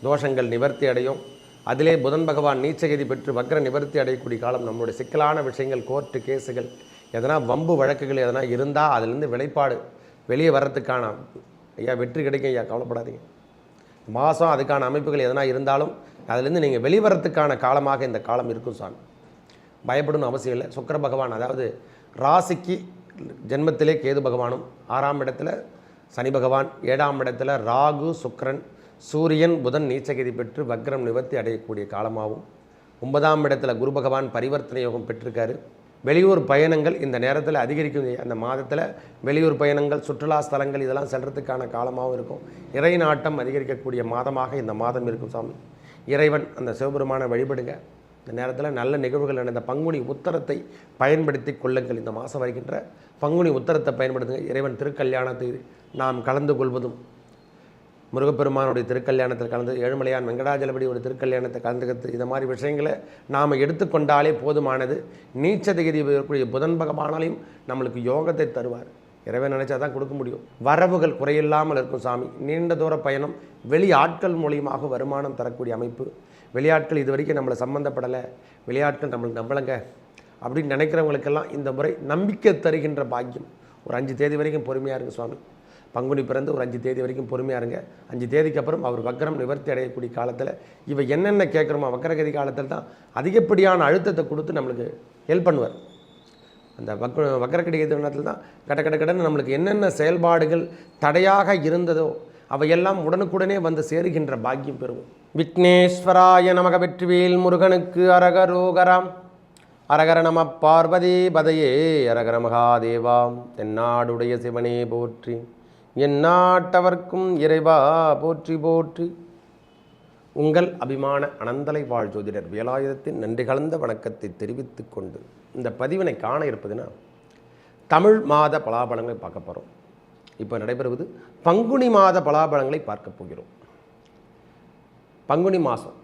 தோஷங்கள் நிவர்த்தி அடையும். அதிலே புதன் பகவான் நீச்சகதி பெற்று வக்ர நிவர்த்தி அடையக்கூடிய காலம். நம்மளுடைய சிக்கலான விஷயங்கள், கோர்ட்டு கேஸுகள், எதனா வம்பு வழக்குகள் எதனா இருந்தால் அதிலேருந்து விளைப்பாடு வெளியே வர்றதுக்கான ஐயா வெற்றி கிடைக்கும். ஐயா கவலைப்படாதீங்க. மாதம் அதுக்கான அமைப்புகள் எதனா இருந்தாலும் அதிலேருந்து நீங்கள் வெளிவரத்துக்கான காலமாக இந்த காலம் இருக்கும் சாமி. பயப்படணும் அவசியம் இல்லை. சுக்கிர பகவான், அதாவது ராசிக்கு ஜென்மத்திலே கேது பகவானும், 6ஆம் இடத்துல சனி பகவான், 7ஆம் இடத்துல ராகு சுக்கிரன், சூரியன் புதன் நீச்சகதி பெற்று வக்ரம் நிவர்த்தி அடையக்கூடிய காலமாகவும், 9ஆம் இடத்துல குரு பகவான் பரிவர்த்தனை யோகம் பெற்றிருக்காரு. வெளியூர் பயணங்கள் இந்த நேரத்தில் அதிகரிக்கும். அந்த மாதத்தில் வெளியூர் பயணங்கள், சுற்றுலா ஸ்தலங்கள் இதெல்லாம் செல்றதுக்கான காலமாகவும் இருக்கும். இறை நாட்டம் அதிகரிக்கக்கூடிய மாதமாக இந்த மாதம் இருக்கும் சாமி. இறைவன் அந்த சிவபெருமானை வழிபடுங்க. இந்த நேரத்தில் நல்ல நிகழ்வுகள் நடந்த பங்குனி உத்தரத்தை பயன்படுத்தி கொள்ளுங்கள். இந்த மாதம் வருகின்ற பங்குனி உத்தரத்தை பயன்படுத்துங்க. இறைவன் திருக்கல்யாணத்தை நாம் கலந்து கொள்வதும், முருகப்பெருமானுடைய திருக்கல்யாணத்தில் கலந்து, ஏழுமலையான் வெங்கடாஜலபதியோட திருக்கல்யாணத்தை கலந்துக்கிறது, இந்த மாதிரி விஷயங்களை நாம் எடுத்துக்கொண்டாலே போதுமானது. நீச்சதிகதி இருக்கக்கூடிய புதன் பகவானாலையும் நம்மளுக்கு யோகத்தை தருவார். இறைவன் நினைச்சா தான் கொடுக்க முடியும். வரவுகள் குறையில்லாமல் இருக்கும் சாமி. நீண்ட தூர பயணம், வெளி ஆட்கள் மூலியமாக வருமானம் தரக்கூடிய அமைப்பு. வெளியாட்கள் இது வரைக்கும் நம்மளை சம்மந்தப்படலை, வெளியாட்கள் நம்மளுக்கு நம்பலைங்க அப்படின்னு நினைக்கிறவங்களுக்கெல்லாம் இந்த முறை நம்பிக்கை தருகின்ற பாக்கியம். ஒரு 5 தேதி வரைக்கும் பொறுமையாக இருங்க சுவாமி. பங்குனி பிறந்து ஒரு 5 தேதி வரைக்கும் பொறுமையாக இருங்க. 5 தேதிக்கு அப்புறம் அவர் வக்ரம் நிவர்த்தி அடையக்கூடிய காலத்தில் இவ என்னென்ன கேட்குறோமோ வக்ரகதி காலத்தில் தான் அதிகப்படியான அழுத்தத்தை கொடுத்து நம்மளுக்கு ஹெல்ப் பண்ணுவார். அந்த வக்ரகதி நேரத்தில் தான் கடன்னு நம்மளுக்கு என்னென்ன செயல்பாடுகள் தடையாக இருந்ததோ அவையெல்லாம் உடனுக்குடனே வந்து சேருகின்ற பாக்கியம் பெறுவோம். விக்னேஸ்வராய நமக. வெற்றிவேல் முருகனுக்கு அரகரோகராம். அரகர நம பார்வதி பதையே அரகர மகாதேவாம். தென்னாடுடைய சிவனே போற்றி, எந்நாட்டவர்க்கும் இறைவா போற்றி போற்றி. உங்கள் அபிமான அனந்தலை வாழ் ஜோதிடர் வேலாயுதத்தின் நன்றி கலந்த வணக்கத்தை தெரிவித்து கொண்டு இந்த பதிவினை காண இருப்பதுன்னா தமிழ் மாத பலாபலங்களை பார்க்க போகிறோம். இப்போ நடைபெறுவது பங்குனி மாத பலாபலங்களை பார்க்க போகிறோம். பங்குனி மாதம்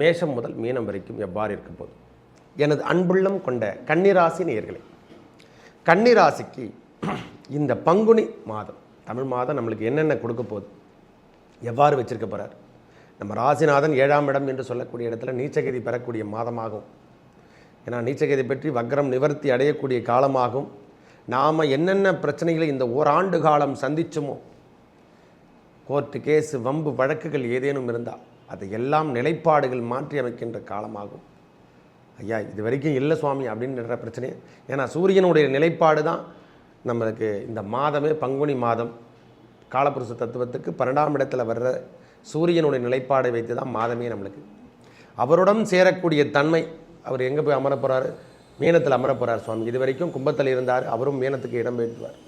மேஷம் முதல் மீனம் வரைக்கும் எவ்வாறு இருக்க போகுது? எனது அன்புள்ளம் கொண்ட கன்னிராசி நேயர்களே, கன்னிராசிக்கு இந்த பங்குனி மாதம், தமிழ் மாதம் நம்மளுக்கு என்னென்ன கொடுக்க போகுது, எவ்வாறு வச்சிருக்க போகிறார்? நம்ம ராசிநாதன் 7ஆம் இடம் என்று சொல்லக்கூடிய இடத்துல நீச்சகதி பெறக்கூடிய மாதமாகும். ஏன்னா நீச்சகதி பற்றி வக்ரம் நிவர்த்தி அடையக்கூடிய காலமாகும். நாம் என்னென்ன பிரச்சனைகளை இந்த ஓராண்டு காலம் சந்திச்சோமோ, கோர்ட்டு கேஸு வம்பு வழக்குகள் ஏதேனும் இருந்தால் அதையெல்லாம் நிலைப்பாடுகள் மாற்றி அமைக்கின்ற காலமாகும். ஐயா இது வரைக்கும் இல்லை சுவாமி அப்படின்ற பிரச்சனை. ஏன்னா சூரியனுடைய நிலைப்பாடு தான் நம்மளுக்கு இந்த மாதமே. பங்குனி மாதம் காலபுருஷ தத்துவத்துக்கு 12ஆம் இடத்துல வர்ற சூரியனுடைய நிலைப்பாடை வைத்து தான் மாதமே நம்மளுக்கு. அவருடன் சேரக்கூடிய தன்மை, அவர் எங்கே போய் அமர போகிறாரு? மீனத்தில் அமர போகிறார் சுவாமி. இது வரைக்கும் கும்பத்தில் இருந்தார், அவரும் மீனத்துக்கு இடம் பெற்றுவார்.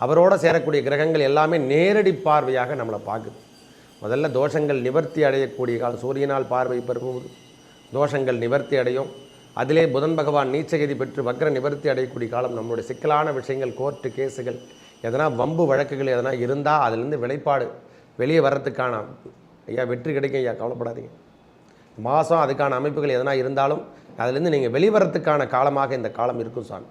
அவரோட சேரக்கூடிய கிரகங்கள் எல்லாமே நேரடி பார்வையாக நம்மளை பார்க்குது. முதல்ல தோஷங்கள் நிவர்த்தி அடையக்கூடிய காலம். சூரியனால் பார்வை பெறும்போது தோஷங்கள் நிவர்த்தி அடையும். அதிலே புதன் பகவான் நீச்சகதி பெற்று வக்ர நிவர்த்தி அடையக்கூடிய காலம். நம்மளுடைய சிக்கலான விஷயங்கள், கோர்ட்டு கேஸுகள், எதனா வம்பு வழக்குகள் எதனா இருந்தால் அதிலேருந்து விளைப்பாடு வெளியே வர்றதுக்கான ஐயா வெற்றி கிடைக்கும். ஐயா கவலைப்படாதீங்க. மாதம் அதுக்கான அமைப்புகள் எதனா இருந்தாலும் அதிலேருந்து நீங்கள் வெளிவரத்துக்கான காலமாக இந்த காலம் இருக்கும் சாமி.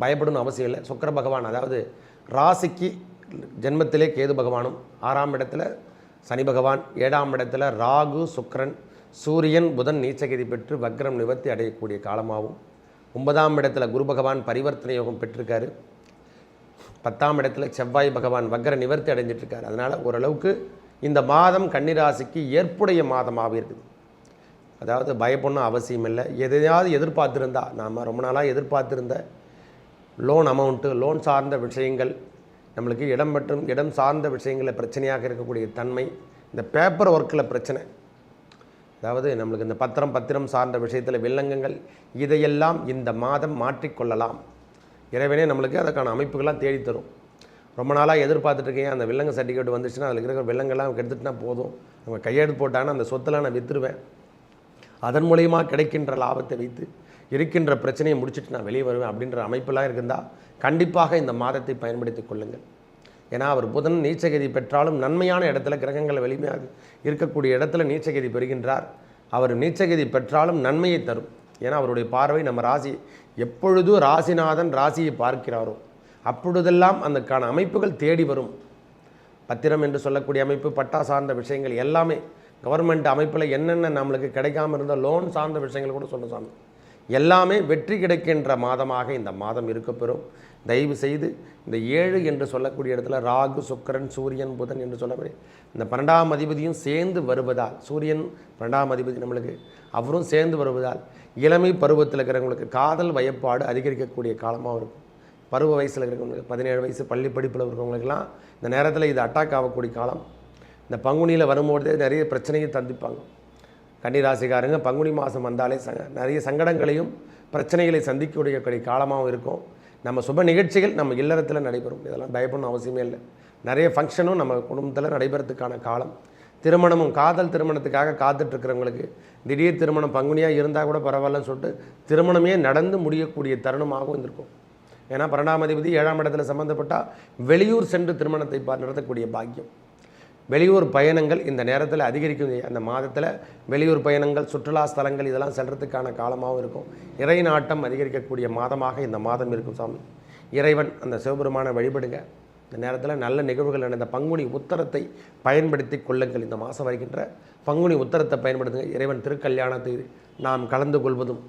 பயப்படணும் அவசியம் இல்லை. சுக்கிர பகவான், அதாவது ராசிக்கு ஜென்மத்திலே கேது பகவானும், 6ஆம் இடத்துல சனி பகவான், 7ஆம் இடத்துல ராகு சுக்கிரன், சூரியன் புதன் நீச்சகதி பெற்று வக்ரம் நிவர்த்தி அடையக்கூடிய காலமாகவும், 9ஆம் இடத்துல குரு பகவான் பரிவர்த்தனை யோகம் பெற்றிருக்காரு. 10ஆம் இடத்துல செவ்வாய் பகவான் வக்ர நிவர்த்தி அடைஞ்சிட்ருக்கார். அதனால் ஓரளவுக்கு இந்த மாதம் கன்னிராசிக்கு ஏற்புடைய மாதமாக இருக்குது. அதாவது பயப்படணும் அவசியம் இல்லை. எதையாவது எதிர்பார்த்துருந்தா, நாம் ரொம்ப நாளாக எதிர்பார்த்துருந்த லோன் அமௌண்ட்டு, லோன் சார்ந்த விஷயங்கள், நம்மளுக்கு இடம் மற்றும் இடம் சார்ந்த விஷயங்களில் பிரச்சனையாக இருக்கக்கூடிய தன்மை, இந்த பேப்பர் ஒர்க்கில் பிரச்சனை, அதாவது நம்மளுக்கு இந்த பத்திரம் சார்ந்த விஷயத்தில் வில்லங்கங்கள், இதையெல்லாம் இந்த மாதம் மாற்றிக்கொள்ளலாம். இறைவனே நம்மளுக்கு அதுக்கான அமைப்புகள்லாம் தேடித்தரும். ரொம்ப நாளாக எதிர்பார்த்துட்ருக்கேன், அந்த வில்லங்க சர்டிஃபிகேட் வந்துச்சுன்னா அதில் இருக்கிற வில்லங்கள்லாம் எடுத்துகிட்டுனா போதும், அவங்க கையெழுத்து போட்டாங்கன்னா அந்த சொத்தெல்லாம் நான் விற்றுருவேன், அதன் மூலயமா கிடைக்கின்ற லாபத்தை வைத்து இருக்கின்ற பிரச்சனையை முடிச்சுட்டு நான் வெளியே வருவேன் அப்படின்ற அமைப்பெல்லாம் இருந்தால் கண்டிப்பாக இந்த மாதத்தை பயன்படுத்தி கொள்ளுங்கள். ஏன்னா அவர் புதன் நீச்சகதி பெற்றாலும் நன்மையான இடத்துல, கிரகங்கள் வலிமையாக இருக்கக்கூடிய இடத்துல நீச்சகதி பெறுகின்றார். அவர் நீச்சகதி பெற்றாலும் நன்மையை தரும். ஏன்னா அவருடைய பார்வை நம்ம ராசி, எப்பொழுது ராசிநாதன் ராசியை பார்க்கிறாரோ அப்பொழுதெல்லாம் அதுக்கான அமைப்புகள் தேடி வரும். பத்திரம் என்று சொல்லக்கூடிய அமைப்பு, பட்டா சார்ந்த விஷயங்கள் எல்லாமே, கவர்மெண்ட் அமைப்பில் என்னென்ன நம்மளுக்கு கிடைக்காம இருந்த லோன் சார்ந்த விஷயங்கள் கூட சொல்ல சாமி, எல்லாமே வெற்றி கிடைக்கின்ற மாதமாக இந்த மாதம் இருக்கப்பெறும். தயவு செய்து இந்த 7 என்று சொல்லக்கூடிய இடத்துல ராகு, சுக்கிரன், சூரியன், புதன் என்று சொல்லக்கூடிய இந்த 12ஆம் அதிபதியும் சேர்ந்து வருவதால், சூரியன் 12ஆம் அதிபதி நம்மளுக்கு அவரும் சேர்ந்து வருவதால் இளமை பருவத்தில் இருக்கிறவங்களுக்கு காதல் வயப்பாடு அதிகரிக்கக்கூடிய காலமாக இருக்கும். பருவ வயசில் இருக்கிறவங்களுக்கு 17 வயசு பள்ளி படிப்பில் இருக்கிறவங்களுக்கெல்லாம் இந்த நேரத்தில் இது அட்டாக் ஆகக்கூடிய காலம். இந்த பங்குனியில் வரும்போதே நிறைய பிரச்சனையை சந்திப்பாங்க கன்னிராசிக்காரங்க. பங்குனி மாதம் வந்தாலே நிறைய சங்கடங்களையும் பிரச்சனைகளை சந்திக்கக்கூடிய காலமாகவும் இருக்கும். நம்ம சுப நிகழ்ச்சிகள் நம்ம இல்லறத்தில் நடைபெறும், இதெல்லாம் பயப்படணும் அவசியமே இல்லை. நிறைய ஃபங்க்ஷனும் நம்ம குடும்பத்தில் நடைபெறத்துக்கான காலம். திருமணமும் காதல் திருமணத்துக்காக காத்துட்ருக்கிறவங்களுக்கு திடீர் திருமணம் பங்குனியாக இருந்தால் கூட பரவாயில்லன்னு சொல்லிட்டு திருமணமே நடந்து முடியக்கூடிய தருணமாகவும் இருந்திருக்கும். ஏன்னா 12ஆம் அதிபதி 7ஆம் இடத்துல சம்மந்தப்பட்டால் வெளியூர் சென்று திருமணத்தை நடத்தக்கூடிய பாக்கியம். வெளியூர் பயணங்கள் இந்த நேரத்தில் அதிகரிக்கும். அந்த மாதத்தில் வெளியூர் பயணங்கள், சுற்றுலா ஸ்தலங்கள் இதெல்லாம் செல்றதுக்கான காலமாகவும் இருக்கும். இறை நாட்டம் அதிகரிக்கக்கூடிய மாதமாக இந்த மாதம் இருக்கும் சாமி. இறைவன் அந்த சிவபெருமானை வழிபடுங்க. இந்த நேரத்தில் நல்ல நிகழ்வுகள் நடந்த பங்குனி உத்தரத்தை பயன்படுத்தி கொள்ளுங்கள். இந்த மாதம் வருகின்ற பங்குனி உத்தரத்தை பயன்படுத்துங்க. இறைவன் திருக்கல்யாணத்தை நாம் கலந்து கொள்வதும்,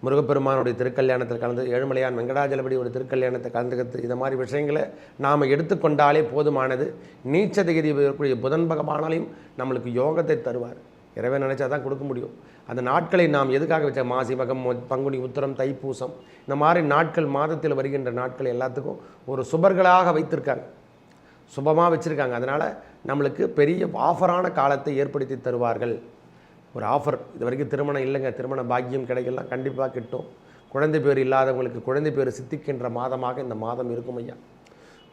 முருகப்பெருமானுடைய திருக்கல்யாணத்தில் கலந்து, ஏழுமலையான் வெங்கடாஜலபதியோட திருக்கல்யாணத்தை கலந்துக்கிறது, இந்த மாதிரி விஷயங்களை நாம் எடுத்துக்கொண்டாலே போதுமானது. நீச்ச திகதி இருக்கக்கூடிய புதன் பகவானாலையும் நம்மளுக்கு யோகத்தை தருவார். இறைவன் நினைச்சா தான் கொடுக்க முடியும். அந்த நாட்களை நாம் எதுக்காக வச்ச மாசி மகம், பங்குனி உத்திரம், தைப்பூசம், இந்த மாதிரி நாட்கள் மாதத்தில் வருகின்ற நாட்கள் எல்லாத்துக்கும் ஒரு சுபர்களாக வைத்திருக்காங்க, சுபமாக வச்சுருக்காங்க. அதனால் நம்மளுக்கு பெரிய ஆஃபரான காலத்தை ஏற்படுத்தி தருவார்கள். ஒரு ஆஃபர், இது வரைக்கும் திருமணம் இல்லைங்க, திருமண பாக்கியம் கிடைக்கலாம், கண்டிப்பாக கிட்டும். குழந்தை பேர் இல்லாதவங்களுக்கு குழந்தை பேர் சித்திக்கின்ற மாதமாக இந்த மாதம் இருக்கும் ஐயா.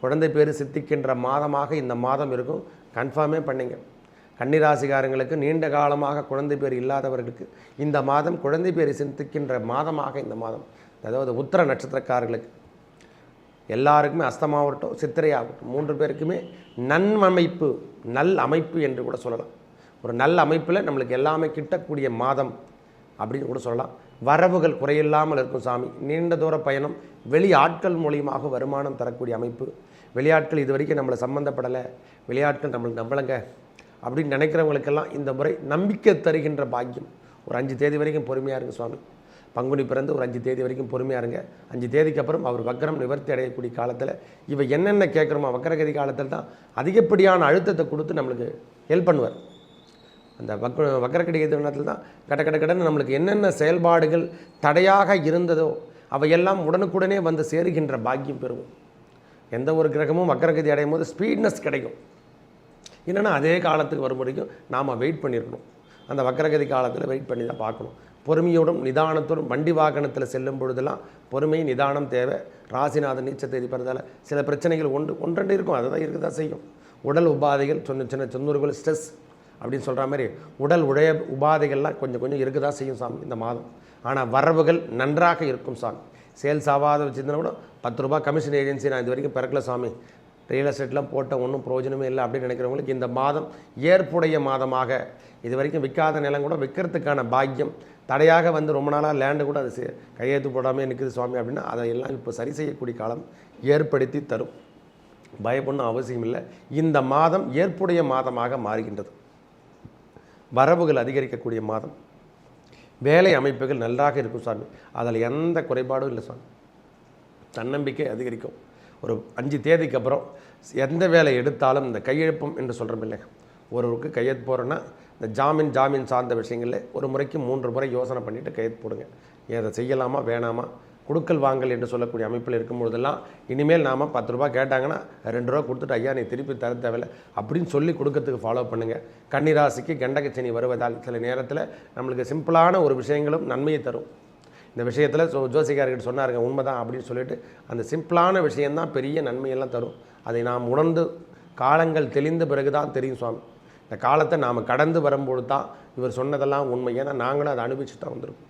குழந்தை பேர் சித்திக்கின்ற மாதமாக இந்த மாதம் இருக்கும். கன்ஃபார்மே பண்ணிங்க. கன்னிராசிகாரங்களுக்கு நீண்ட காலமாக குழந்தை பேர் இல்லாதவர்களுக்கு இந்த மாதம் குழந்தை பேர் சித்திக்கின்ற மாதமாக இந்த மாதம், அதாவது உத்திர நட்சத்திரக்காரர்களுக்கு எல்லாருக்குமே, அஸ்தமாகட்டும் சித்திரையாகட்டும், 3 பேருக்குமே நன்மமைப்பு, நல் அமைப்பு என்று கூட சொல்லலாம். ஒரு நல்ல அமைப்பில் நம்மளுக்கு எல்லாமே கிட்டக்கூடிய மாதம் அப்படின்னு கூட சொல்லலாம். வரவுகள் குறையில்லாமல் இருக்கும் சாமி. நீண்ட தூர பயணம், வெளி ஆட்கள் மூலியமாக வருமானம் தரக்கூடிய அமைப்பு. வெளியாட்கள் இது வரைக்கும் நம்மளை சம்மந்தப்படலை, வெளியாட்கள் நம்மளுக்கு நம்பலைங்க அப்படின்னு நினைக்கிறவங்களுக்கெல்லாம் இந்த முறை நம்பிக்கை தருகின்ற பாக்கியம். ஒரு 5 தேதி வரைக்கும் பொறுமையாக இருங்க சுவாமி. பங்குனி பிறந்து ஒரு 5 தேதி வரைக்கும் பொறுமையாக இருங்க. 5 தேதிக்கு அப்புறம் அவர் வக்கரம் நிவர்த்தி அடையக்கூடிய காலத்தில் இவை என்னென்ன கேட்குறோமோ வக்கரகதி காலத்தில் தான் அதிகப்படியான அழுத்தத்தை கொடுத்து நம்மளுக்கு ஹெல்ப் பண்ணுவார். அந்த வக்கரக்கடி நேரத்தில் தான் கடன்னு நம்மளுக்கு என்னென்ன செயல்பாடுகள் தடையாக இருந்ததோ அவையெல்லாம் உடனுக்குடனே வந்து சேருகின்ற பாக்கியம் பெறுவோம். எந்த ஒரு கிரகமும் வக்கரகதி அடையும் போது ஸ்பீட்னஸ் கிடைக்கும். என்னென்னா அதே காலத்துக்கு வரும் வரைக்கும் நாம் வெயிட் பண்ணியிருக்கணும். அந்த வக்கரகதி காலத்தில் வெயிட் பண்ணி தான் பார்க்கணும். பொறுமையோடும் நிதானத்தோடும் வண்டி வாகனத்தில் செல்லும் பொழுதெல்லாம் பொறுமை நிதானம் தேவை. ராசிநாதன் நீச்ச தேதி பிறந்தால் சில பிரச்சனைகள் ஒன்றெண்டு இருக்கும், அதை தான் இருக்க தான் செய்யும். உடல் உபாதைகள், சின்ன தொண்ணூறுகள், ஸ்ட்ரெஸ் அப்படின்னு சொல்கிற மாதிரி உடல் உபாதைகள்லாம் கொஞ்சம் இருக்க தான் செய்யும் சாமி இந்த மாதம். ஆனால் வரவுகள் நன்றாக இருக்கும் சாமி. சேல்ஸ் ஆகாத வச்சுருந்தா கூட 10 ரூபா கமிஷன் ஏஜென்சி நான் இது வரைக்கும் பிறக்கல சாமி, ரியல் எஸ்டேட்லாம் போட்ட ஒன்றும் பிரயோஜனமே இல்லை அப்படின்னு நினைக்கிறவங்களுக்கு இந்த மாதம் ஏற்புடைய மாதமாக, இது வரைக்கும் விற்காத நிலம் கூட விற்கிறதுக்கான பாக்கியம், தடையாக வந்து ரொம்ப நாளாக லேண்டு கூட அது கையெழுத்து போடாமல் நிற்குது சுவாமி அப்படின்னா அதையெல்லாம் இப்போ சரி செய்யக்கூடிய காலம் ஏற்படுத்தி தரும். பயப்படணும் அவசியம் இல்லை. இந்த மாதம் ஏற்புடைய மாதமாக மாறுகின்றது. வரவுகள் அதிகரிக்கக்கூடிய மாதம். வேலை அமைப்புகள் நன்றாக இருக்கும் சாமி, அதில் எந்த குறைபாடும் இல்லை சாமி. தன்னம்பிக்கை அதிகரிக்கும். ஒரு 5 தேதிக்கு அப்புறம் எந்த வேலை எடுத்தாலும் இந்த கையெழுப்பம் என்று சொல்கிறோம் இல்லை, ஒருவருக்கு கையெழுத்து போகிறோன்னா இந்த ஜாமீன் சார்ந்த விஷயங்களில் ஒரு முறைக்கு 3 முறை யோசனை பண்ணிவிட்டு கையெழுத்து போடுங்க. அதை செய்யலாமா வேணாமா, கொடுக்கல் வாங்கல் என்று சொல்லக்கூடிய அமைப்பில் இருக்கும்பொழுதெல்லாம் இனிமேல் நாம் 10 ரூபா கேட்டாங்கன்னா 2 ரூபா கொடுத்துட்டு ஐயா நீ திருப்பி தர தேவையில்லை அப்படின்னு சொல்லி கொடுக்கறதுக்கு ஃபாலோ பண்ணுங்கள். கன்னிராசிக்கு கண்டகச்சனி வருவதால் சில நேரத்தில் நம்மளுக்கு சிம்பிளான ஒரு விஷயங்களும் நன்மையை தரும். இந்த விஷயத்தில் ஜோசிகார்கிட்ட சொன்னாருங்க, உண்மைதான் அப்படின்னு சொல்லிட்டு அந்த சிம்பிளான விஷயந்தான் பெரிய நன்மையெல்லாம் தரும். அதை நாம் உணர்ந்து காலங்கள் தெளிந்த பிறகு தான் தெரியும் சுவாமி. இந்த காலத்தை நாம் கடந்து வரும்போது தான் இவர் சொன்னதெல்லாம் உண்மை. ஏன்னா நாங்களும் அதை அனுபவிச்சு தான் வந்திருக்கோம்.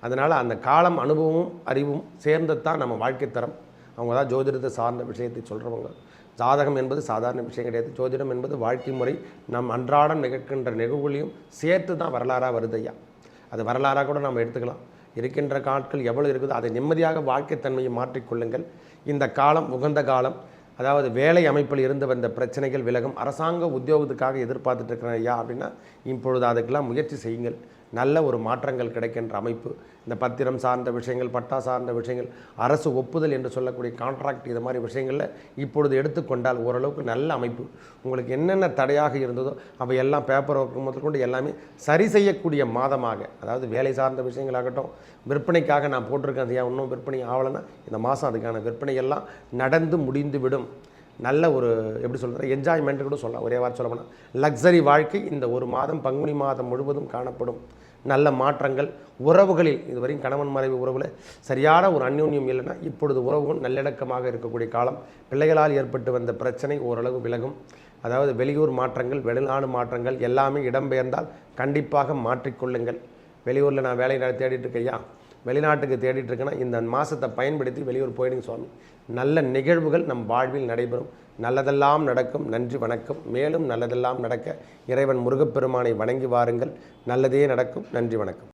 அதனால் அந்த காலம் அனுபவமும் அறிவும் சேர்ந்து தான் நம்ம வாழ்க்கை தரம். அவங்க தான் ஜோதிடத்தை சார்ந்த விஷயத்தை சொல்கிறவங்க. ஜாதகம் என்பது சாதாரண விஷயம் கிடையாது. ஜோதிடம் என்பது வாழ்க்கை முறை, நம் அன்றாடம் நிகழ்கின்ற நிகழ்வுகளையும் சேர்த்து தான் வரலாறாக வருதையா. அது வரலாறாக கூட நம்ம எடுத்துக்கலாம். இருக்கின்ற நாட்கள் எவ்வளோ இருக்குதோ அதை நிம்மதியாக வாழ்க்கைத்தன்மையை மாற்றிக்கொள்ளுங்கள். இந்த காலம் உகந்த காலம். அதாவது வேலை அமைப்பில் இருந்து வந்த பிரச்சனைகள் விலகும். அரசாங்க உத்தியோகத்துக்காக எதிர்பார்த்துட்டு இருக்கிறேன் ஐயா அப்படின்னா இப்பொழுது அதுக்கெல்லாம் முயற்சி செய்யுங்கள். நல்ல ஒரு மாற்றங்கள் கிடைக்கின்ற அமைப்பு. இந்த பத்திரம் சார்ந்த விஷயங்கள், பட்டா சார்ந்த விஷயங்கள், அரசு ஒப்புதல் என்று சொல்லக்கூடிய கான்ட்ராக்ட், இது மாதிரி விஷயங்களில் இப்பொழுது எடுத்துக்கொண்டால் ஓரளவுக்கு நல்ல அமைப்பு. உங்களுக்கு என்னென்ன தடையாக இருந்ததோ அவை எல்லாம் பேப்பர் ஒர்க் முதற்கொண்டு எல்லாமே சரி செய்யக்கூடிய மாதமாக, அதாவது வேலை சார்ந்த விஷயங்களாகட்டும், விற்பனைக்காக நான் போட்டிருக்கேன் ஐயா இன்னும் விற்பனை ஆகலைன்னா இந்த மாதம் அதுக்கான விற்பனை எல்லாம் நடந்து முடிந்து விடும். நல்ல ஒரு எப்படி சொல்கிறது, என்ஜாய்மெண்ட்டு கூட சொல்லலாம். ஒரே வாரம் சொல்ல போனால் லக்ஸரி வாழ்க்கை இந்த ஒரு மாதம் பங்குனி மாதம் முழுவதும் காணப்படும். நல்ல மாற்றங்கள் உறவுகளில், இதுவரையும் கணவன் மனைவி உறவில் சரியான ஒரு அந்யோன்யம் இல்லைன்னா இப்பொழுது உறவுகள் நல்லிணக்கமாக இருக்கக்கூடிய காலம். பிள்ளைகளால் ஏற்பட்டு வந்த பிரச்சனை ஓரளவு விலகும். அதாவது வெளியூர் மாற்றங்கள், வெளிநாடு மாற்றங்கள் எல்லாமே இடம்பெயர்ந்தால் கண்டிப்பாக மாற்றிக்கொள்ளுங்கள். வெளியூரில் நான் வேலை தேடிட்டு இருக்கையா, வெளிநாட்டுக்கு தேடிட்டு இருக்கேன்னா இந்த மாதத்தை பயன்படுத்தி வெளியூர் போயிடுங்க சுவாமி. நல்ல நிகழ்வுகள் நம் வாழ்வில் நடைபெறும். நல்லதெல்லாம் நடக்கும். நன்றி, வணக்கம். மேலும் நல்லதெல்லாம் நடக்க இறைவன் முருகப்பெருமானை வணங்கி வாருங்கள். நல்லதே நடக்கும். நன்றி, வணக்கம்.